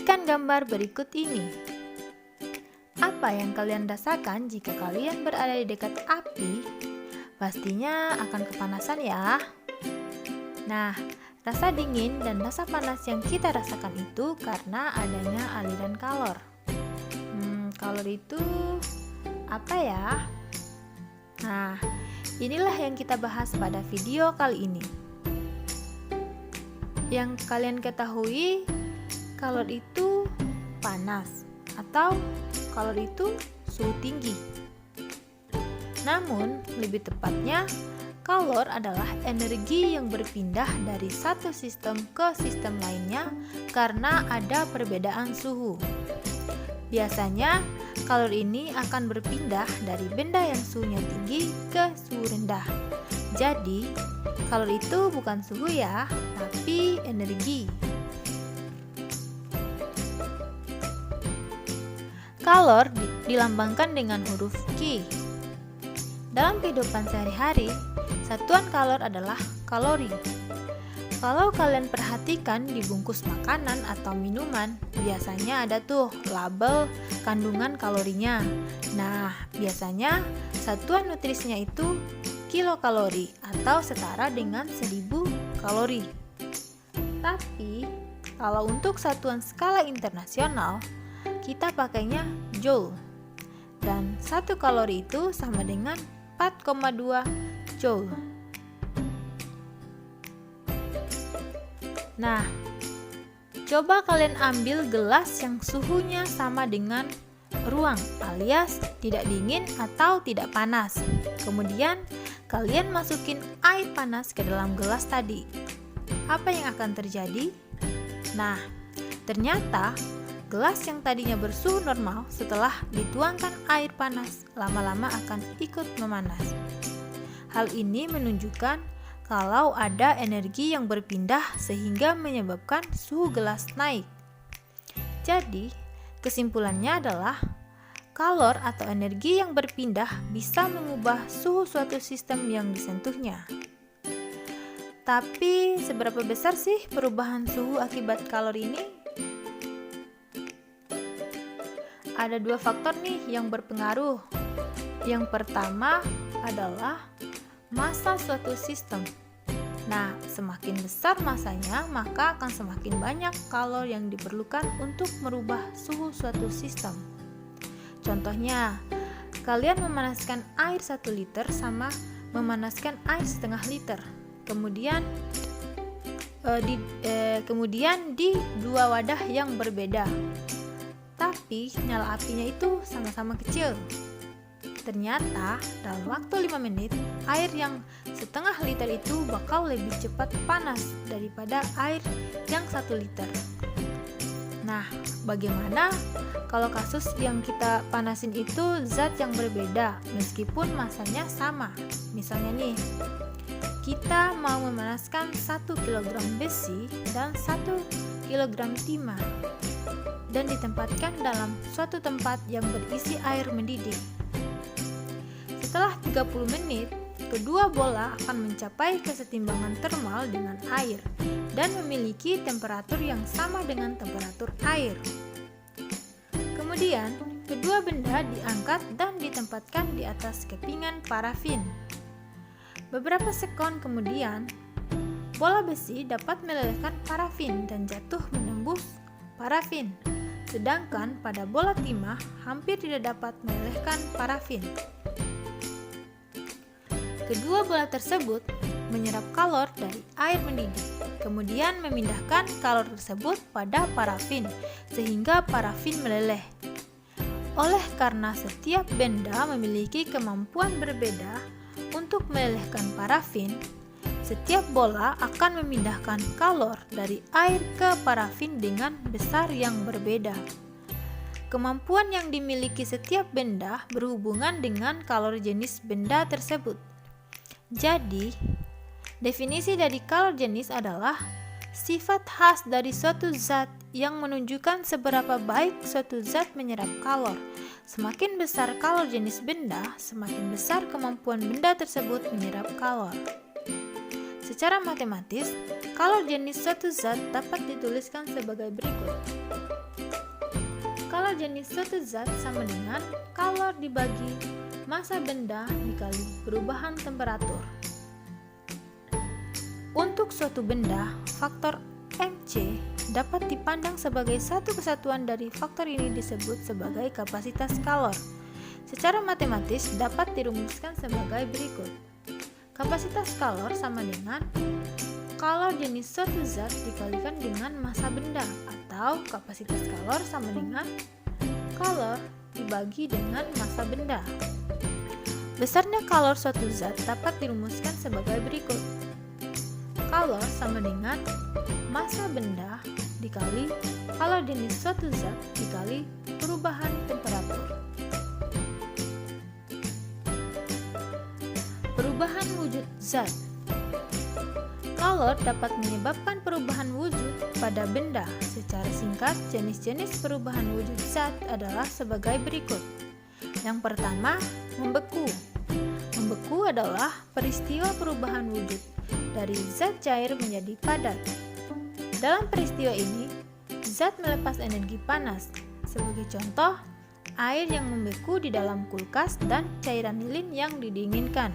Perhatikan gambar berikut ini. Apa yang kalian rasakan jika kalian berada di dekat api? Pastinya akan kepanasan ya. Nah, rasa dingin dan rasa panas yang kita rasakan itu karena adanya aliran kalor. Kalor itu apa ya? Nah, inilah yang kita bahas pada video kali ini. Yang kalian ketahui, kalor itu panas atau kalor itu suhu tinggi. Namun, lebih tepatnya, kalor adalah energi yang berpindah dari satu sistem ke sistem lainnya karena ada perbedaan suhu. Biasanya, kalor ini akan berpindah dari benda yang suhunya tinggi ke suhu rendah. Jadi, kalor itu bukan suhu ya, tapi energi. Kalor dilambangkan dengan huruf Q. Dalam kehidupan sehari-hari, satuan kalor adalah kalori. Kalau kalian perhatikan di bungkus makanan atau minuman, biasanya ada tuh label kandungan kalorinya. Nah, biasanya satuan nutrisinya itu kilokalori atau setara dengan 1000 kalori. Tapi, kalau untuk satuan skala internasional, kita pakainya joule. Dan 1 kalori itu sama dengan 4,2 joule. Nah, coba kalian ambil gelas yang suhunya sama dengan ruang alias tidak dingin atau tidak panas. Kemudian, kalian masukin air panas ke dalam gelas tadi. Apa yang akan terjadi? Nah, ternyata gelas yang tadinya bersuhu normal setelah dituangkan air panas lama-lama akan ikut memanas. Hal ini menunjukkan kalau ada energi yang berpindah sehingga menyebabkan suhu gelas naik. Jadi, kesimpulannya adalah kalor atau energi yang berpindah bisa mengubah suhu suatu sistem yang disentuhnya. Tapi, seberapa besar sih perubahan suhu akibat kalor ini? Ada 2 faktor nih yang berpengaruh. Yang pertama adalah massa suatu sistem. Nah, semakin besar massanya, maka akan semakin banyak kalor yang diperlukan untuk merubah suhu suatu sistem. Contohnya, kalian memanaskan air 1 liter sama memanaskan air setengah liter. Kemudian di 2 wadah yang berbeda. Tapi nyala apinya itu sama-sama kecil. Ternyata dalam waktu 5 menit, air yang setengah liter itu bakal lebih cepat panas daripada air yang 1 liter. Nah, bagaimana kalau kasus yang kita panasin itu zat yang berbeda meskipun masanya sama? Misalnya nih, kita mau memanaskan 1 kg besi dan 1 kg timah dan ditempatkan dalam suatu tempat yang berisi air mendidih. Setelah 30 menit, kedua bola akan mencapai kesetimbangan termal dengan air dan memiliki temperatur yang sama dengan temperatur air. Kemudian, kedua benda diangkat dan ditempatkan di atas kepingan parafin. Beberapa sekon kemudian, bola besi dapat melelehkan parafin dan jatuh menembus parafin. Sedangkan pada bola timah hampir tidak dapat melelehkan parafin. Kedua bola tersebut menyerap kalor dari air mendidih, kemudian memindahkan kalor tersebut pada parafin sehingga parafin meleleh. Oleh karena setiap benda memiliki kemampuan berbeda untuk melelehkan parafin, setiap bola akan memindahkan kalor dari air ke parafin dengan besar yang berbeda. Kemampuan yang dimiliki setiap benda berhubungan dengan kalor jenis benda tersebut. Jadi, definisi dari kalor jenis adalah sifat khas dari suatu zat yang menunjukkan seberapa baik suatu zat menyerap kalor. Semakin besar kalor jenis benda, semakin besar kemampuan benda tersebut menyerap kalor. Secara matematis, kalor jenis suatu zat dapat dituliskan sebagai berikut. kalor jenis suatu zat sama dengan kalor dibagi massa benda dikali perubahan temperatur. Untuk suatu benda, faktor Mc dapat dipandang sebagai satu kesatuan dari faktor ini disebut sebagai kapasitas kalor. Secara matematis dapat dirumuskan sebagai berikut. Kapasitas kalor sama dengan kalor jenis suatu zat dikalikan dengan massa benda, atau kapasitas kalor sama dengan kalor dibagi dengan massa benda. Besarnya kalor suatu zat dapat dirumuskan sebagai berikut. Kalor sama dengan massa benda dikali kalor jenis suatu zat dikali perubahan temperatur. Perubahan wujud zat. Kalor dapat menyebabkan perubahan wujud pada benda. Secara singkat, jenis-jenis perubahan wujud zat adalah sebagai berikut. Yang pertama, membeku. Membeku adalah peristiwa perubahan wujud dari zat cair menjadi padat. Dalam peristiwa ini, zat melepas energi panas. Sebagai contoh, air yang membeku di dalam kulkas dan cairan lilin yang didinginkan.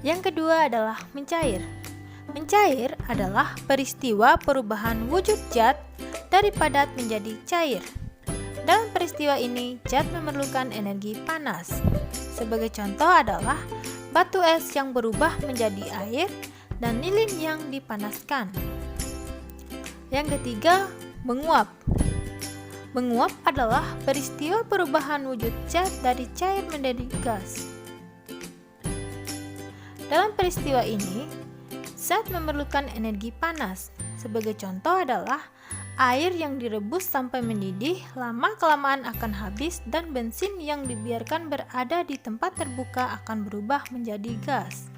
Yang kedua adalah mencair. Mencair adalah peristiwa perubahan wujud zat dari padat menjadi cair. Dalam peristiwa ini, zat memerlukan energi panas. Sebagai contoh adalah batu es yang berubah menjadi air dan lilin yang dipanaskan. Yang ketiga, menguap. Menguap adalah peristiwa perubahan wujud zat dari cair menjadi gas. Dalam peristiwa ini, zat memerlukan energi panas. Sebagai contoh adalah air yang direbus sampai mendidih, lama-kelamaan akan habis dan bensin yang dibiarkan berada di tempat terbuka akan berubah menjadi gas.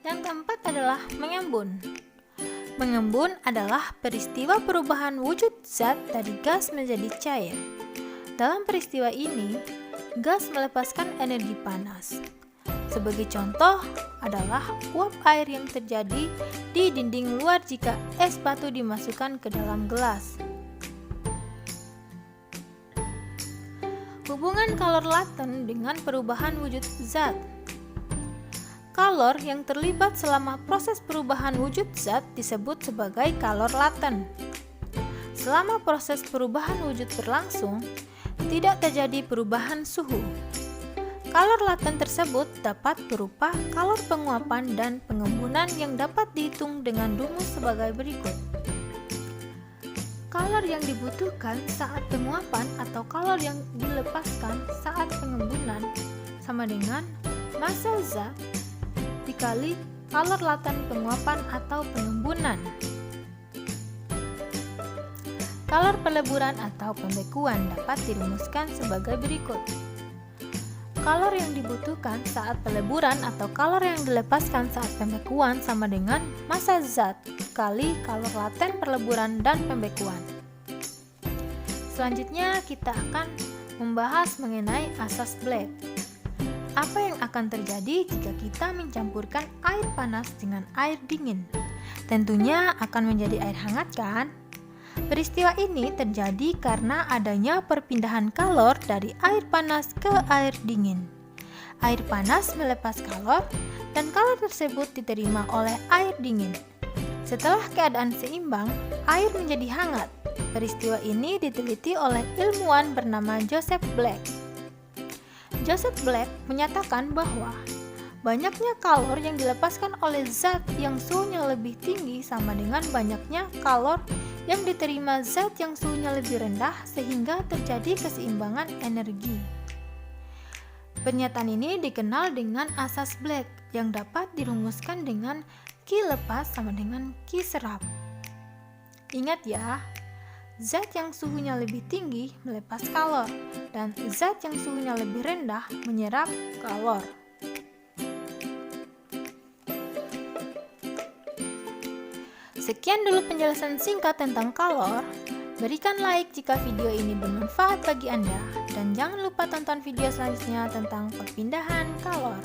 Yang keempat adalah mengembun. Mengembun adalah peristiwa perubahan wujud zat dari gas menjadi cair. Dalam peristiwa ini, gas melepaskan energi panas. Sebagai contoh adalah uap air yang terjadi di dinding luar jika es batu dimasukkan ke dalam gelas. Hubungan kalor laten dengan perubahan wujud zat. Kalor yang terlibat selama proses perubahan wujud zat disebut sebagai kalor laten. Selama proses perubahan wujud berlangsung, tidak terjadi perubahan suhu. Kalor laten tersebut dapat berupa kalor penguapan dan pengembunan yang dapat dihitung dengan rumus sebagai berikut. Kalor yang dibutuhkan saat penguapan atau kalor yang dilepaskan saat pengembunan sama dengan massa zat dikali kalor laten penguapan atau pengembunan. Kalor peleburan atau pembekuan dapat dirumuskan sebagai berikut. Kalor yang dibutuhkan saat peleburan atau kalor yang dilepaskan saat pembekuan sama dengan massa zat kali kalor laten peleburan dan pembekuan. Selanjutnya kita akan membahas mengenai asas Black. Apa yang akan terjadi jika kita mencampurkan air panas dengan air dingin? Tentunya akan menjadi air hangat, kan? Peristiwa ini terjadi karena adanya perpindahan kalor dari air panas ke air dingin. Air panas melepas kalor dan kalor tersebut diterima oleh air dingin. Setelah keadaan seimbang, air menjadi hangat. Peristiwa ini diteliti oleh ilmuwan bernama Joseph Black. Joseph Black menyatakan bahwa banyaknya kalor yang dilepaskan oleh zat yang suhunya lebih tinggi sama dengan banyaknya kalor yang diterima zat yang suhunya lebih rendah sehingga terjadi keseimbangan energi. Pernyataan ini dikenal dengan asas Black yang dapat dirumuskan dengan Q lepas sama dengan Q serap. Ingat ya, zat yang suhunya lebih tinggi melepas kalor dan zat yang suhunya lebih rendah menyerap kalor. Sekian dulu penjelasan singkat tentang kalor. Berikan like jika video ini bermanfaat bagi Anda dan jangan lupa tonton video selanjutnya tentang perpindahan kalor.